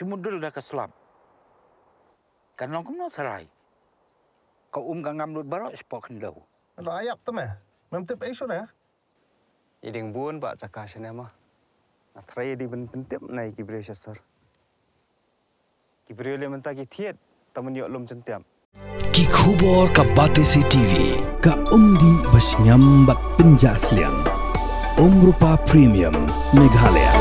Cumudul dah keselam. Kan long kum no sarai. Kau gangam lut Baroh spok hendau. Lo ayap tu meh. Mem tip isu na. Iding buon ba cakah senama. Atrai di pentip nai kibriyo sasar. Kibriyo le mentah ki thiet taman yok lom centiam. Ki khubor ka Batesi TV ka umdi basnyam bat penjaslian. Rupa Premium Meghalaya.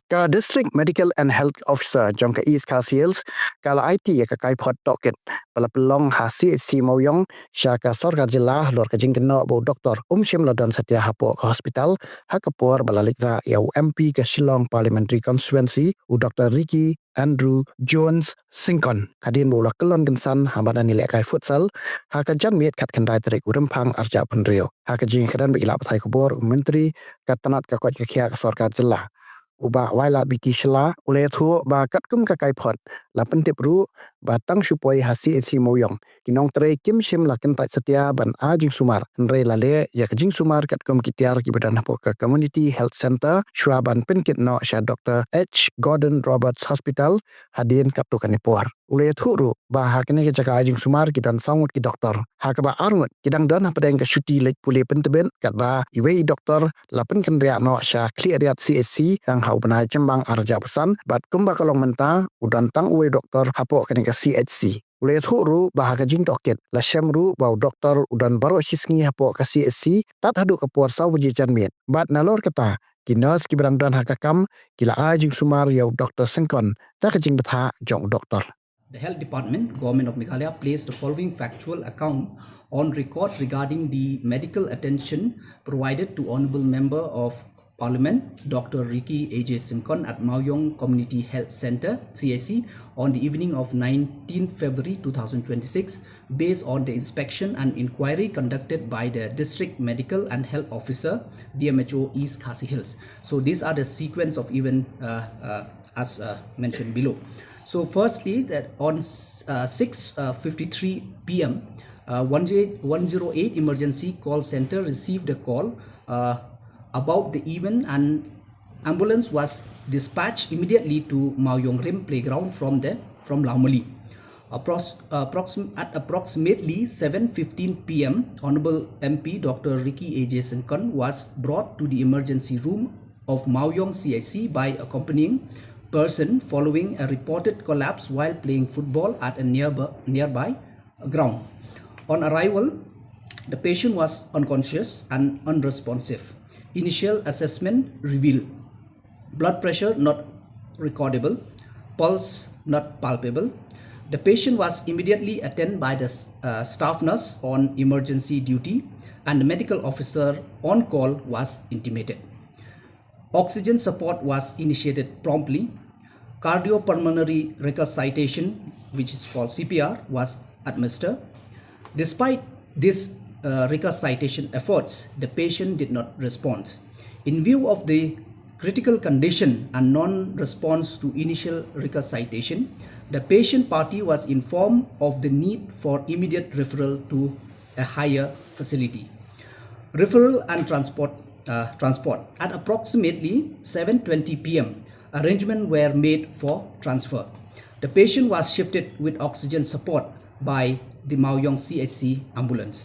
Ka District Medical and Health Officer jong ka East Casiles kala IT ka kai phot docket pala pelong CHC Mawïong sya ka sorga jilla lor ka jingkeno bo Doktor Shym lodon setia hapo ka hospital hakapor balalitra yau MP ka Shillong Parliamentary Constituency u Dr. Ricky Andrew Jones Singkon kadin bola kelon gensan hambada nilai kai futsal haka jan miet kat kendai terik urempang arja penrio haka jing kedan bi ilap thai kubor menteri katanat ka kot ka khia ka sorga jilla uba waila biti shela ule thu ba katkum ka kai phot la pentip ru ba tang supoi CHC Mawïong kinong tre kim Shym la Kyntait setia ban Jingsumar nre la le ya Jingsumar katkum kitiar ki badan hapo ka Community Health Center shwaban penkit no sha Dr. H. Gordon Roberts Hospital hadin kaptu kanipor ule thu ru ba hakne ke jaka Jingsumar kidan sangut ki doktor hakaba arngut kidang don padang ka syuti lek pule penteben kat ba iwe doktor la penken ria no sha clear riat CHC yang hau benai cembang arja pesan bat kumba kalong menta udan tang uwe doktor hapo kene ka CHC ule thu ru bahaga jing doket la Shym ru bau doktor udan Baroh Shisngi hapo ka CHC tat hadu ka puar saw ji janmiet bat nalor kata kinas ki berangdan hakakam kila Jingsumar yau Dr. Singkon ta ka jing betha jong doktor. The Health Department, Government of Meghalaya, placed the following factual account on record regarding the medical attention provided to Honourable Member of Parliament Dr. Ricky A.J. Singkon at Mawïong Community Health Centre, CHC, on the evening of 19 February 2026, based on the inspection and inquiry conducted by the District Medical and Health Officer, DMHO East Khasi Hills. So these are the sequence of events as mentioned below. So firstly, that on 6:53 p.m., 108 Emergency Call Center received a call about the event, and ambulance was dispatched immediately to Mawïong Rim Playground from Laumali. At approximately 7:15 p.m., Honorable MP Dr. Ricky A.J. Singkon was brought to the emergency room of Mawïong CHC by accompanying person following a reported collapse while playing football at a nearby ground. On arrival, the patient was unconscious and unresponsive. Initial assessment revealed blood pressure not recordable, pulse not palpable. The patient was immediately attended by the staff nurse on emergency duty, and the medical officer on call was intimated. Oxygen support was initiated promptly. Cardiopulmonary resuscitation, which is called CPR, was administered. Despite this resuscitation efforts, the patient did not respond. In view of the critical condition and non-response to initial resuscitation, the patient party was informed of the need for immediate referral to a higher facility. Referral and transport. At approximately 7:20 p.m., arrangements were made for transfer. The patient was shifted with oxygen support by the Mawïong CHC ambulance.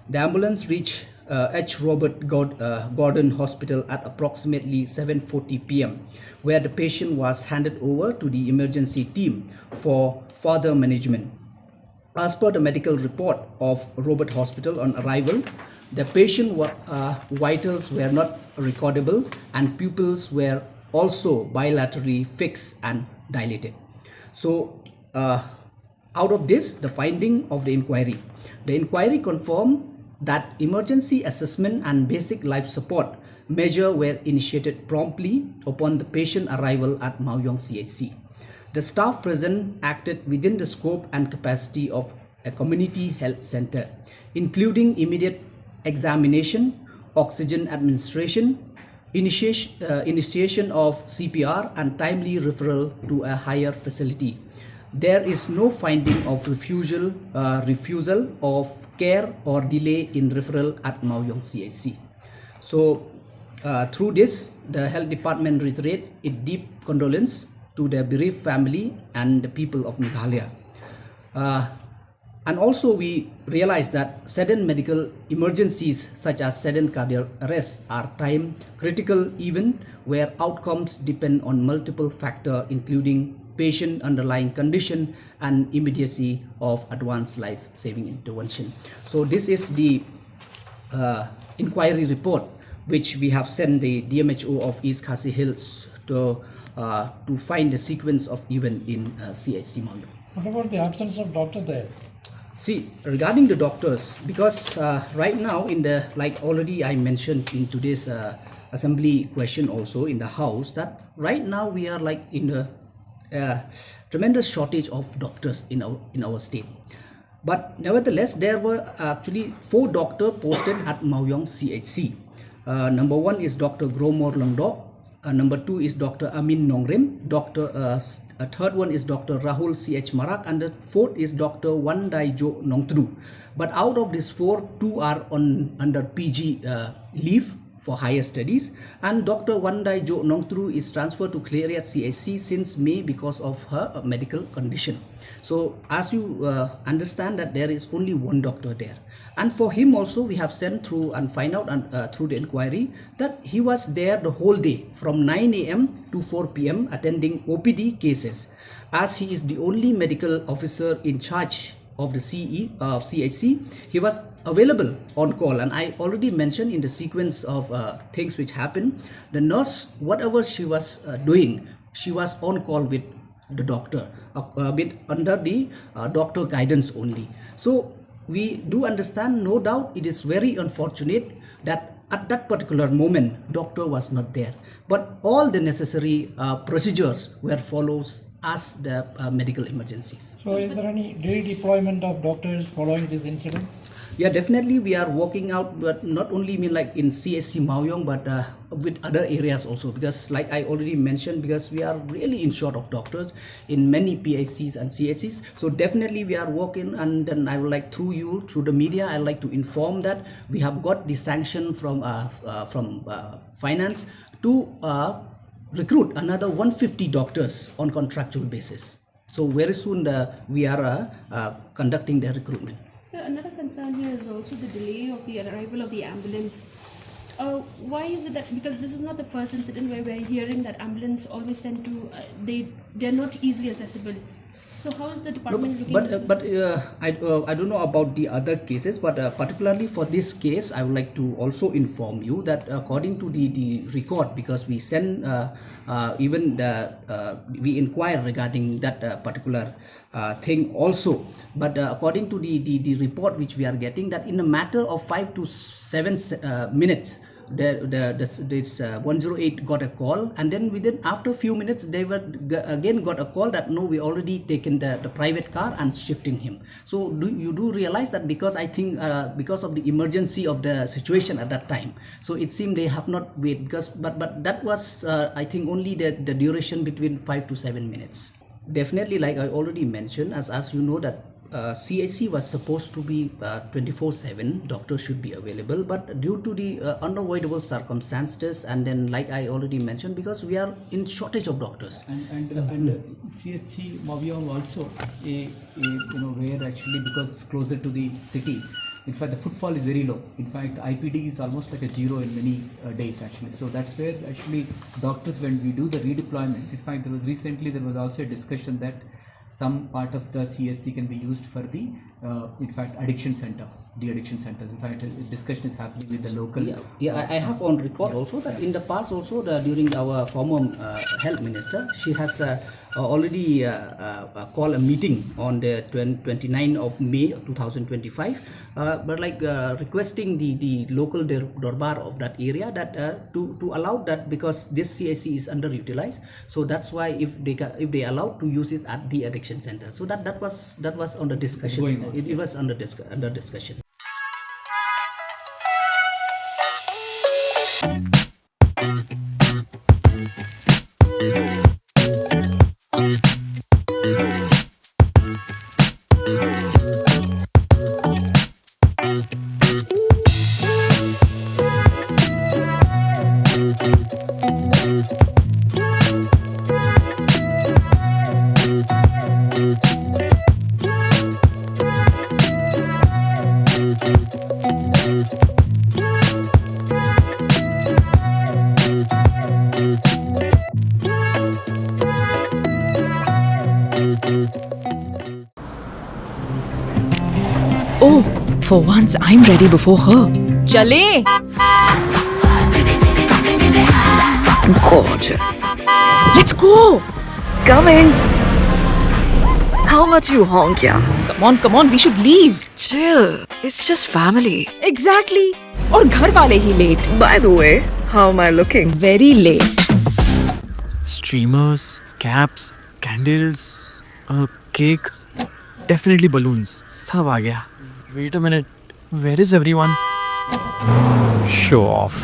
The ambulance reached H. Robert Gordon Hospital at approximately 7:40 p.m., where the patient was handed over to the emergency team for further management. As per the medical report of Robert Hospital on arrival, the patient vitals were not recordable and pupils were also bilaterally fixed and dilated. So out of this, the finding of the inquiry confirmed that emergency assessment and basic life support measures were initiated promptly upon the patient arrival at Mawïong CHC. The staff present acted within the scope and capacity of a community health center, including immediate examination, oxygen administration, initiation of CPR, and timely referral to a higher facility. There is no finding of refusal of care or delay in referral at Mawïong CHC. So through this, the health department reiterate its deep condolence to the bereaved family and the people of Meghalaya. And also we realize that sudden medical emergencies such as sudden cardiac arrest are time critical even where outcomes depend on multiple factors including patient underlying condition and immediacy of advanced life-saving intervention. So this is the inquiry report which we have sent the DMHO of East Khasi Hills to find the sequence of event in CHC Mawïong. What about the absence of doctor there? See, regarding the doctors, because right now in the, like already I mentioned in today's assembly question also in the house, that right now we are like in a tremendous shortage of doctors in our state. But nevertheless, there were actually 4 doctors posted at Mawïong CHC. Number 1 is Dr. Gromor Longdok. Number 2 is Dr. Amin Nongrim. A third one is Dr. Rahul CH Marak, and the fourth is Dr. Wandai Jo Nongtru. But out of these 4, 2 are under PG leave for higher studies, and Dr. Wandai Jo Nongtru is transferred to Kyntait CHC since May because of her medical condition. So as you understand that there is only 1 doctor there, and for him also we have sent through and find out through the inquiry that he was there the whole day from 9 a.m. to 4 p.m. attending OPD cases, as he is the only medical officer in charge of the CHC. He was available on call, and I already mentioned in the sequence of things which happened, the nurse, whatever she was doing, she was on call with the doctor, under the doctor guidance only. So we do understand, no doubt it is very unfortunate that at that particular moment doctor was not there, but all the necessary procedures were followed as the medical emergencies. So is there any redeployment of doctors following this incident? Yeah, definitely we are working out, but not only like in CSC Mawïong, but with other areas also, because like I already mentioned, because we are really in short of doctors in many PICs and CSCs. So definitely we are working, and then I would like through the media, I like to inform that we have got the sanction from finance to recruit another 150 doctors on contractual basis. So very soon we are conducting the recruitment. So another concern here is also the delay of the arrival of the ambulance. Why is it that, because this is not the first incident where we're hearing that ambulance always tend to, they're not easily accessible. So how is the department looking into this? I don't know about the other cases, but particularly for this case, I would like to also inform you that according to the record, because we send we inquire regarding that particular thing also, but according to the report which we are getting, that in a matter of 5 to 7 minutes, this 108 got a call, and then within after a few minutes they were again got a call that no, we already taken the private car and shifting him. So you do realize that, because I think because of the emergency of the situation at that time, so it seemed they have not wait, because but that was I think only the duration between 5 to 7 minutes. Definitely, like I already mentioned, as you know, that CHC was supposed to be 24/7, doctors should be available, but due to the unavoidable circumstances, and then like I already mentioned, because we are in shortage of doctors. And CHC Mawïong also where actually, because it's closer to the city, in fact the footfall is very low. In fact IPD is almost like a zero in many days actually. So that's where actually doctors, when we do the redeployment, in fact there was also a discussion that some part of the CHC can be used for the addiction center, de-addiction centers. In fact, discussion is happening with the local. I have on record also that in the past also during our former health minister, she has already called a meeting on the 29th of May 2025, but like requesting the local Dorbar of that area that to allow that, because this CSC is underutilized. So that's why if they allowed to use it at the addiction center. So that was on the discussion. It was under discussion. For once, I'm ready before her. Chale! Gorgeous. Let's go! Coming. How much you honk, yeah? Come on, we should leave. Chill. It's just family. Exactly. और घर वाले ही late. By the way, how am I looking? Very late. Streamers, caps, candles, a cake, definitely balloons. सब आ गया. Wait a minute. Where is everyone? Show off.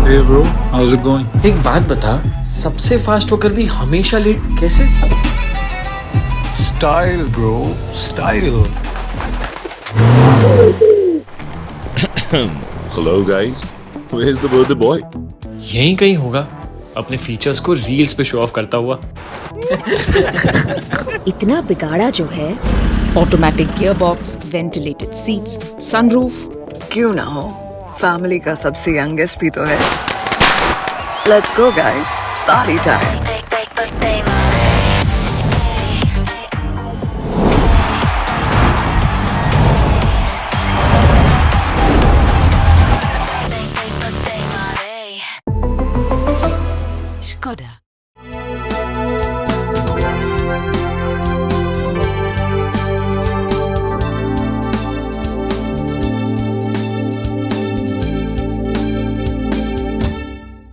Hey bro, how's it going? एक बात बता, सबसे fast होकर भी हमेशा late कैसे? Style bro, style. Hello guys, where's the birthday boy? यहीं कहीं होगा, अपने फीचर्स को रील्स पे शो ऑफ करता हुआ. इतना बिगाड़ा जो है. Automatic gearbox, ventilated seats, sunroof. क्यों ना हो? फैमिली का सबसे यंगेस्ट भी तो है. Let's go guys, party time.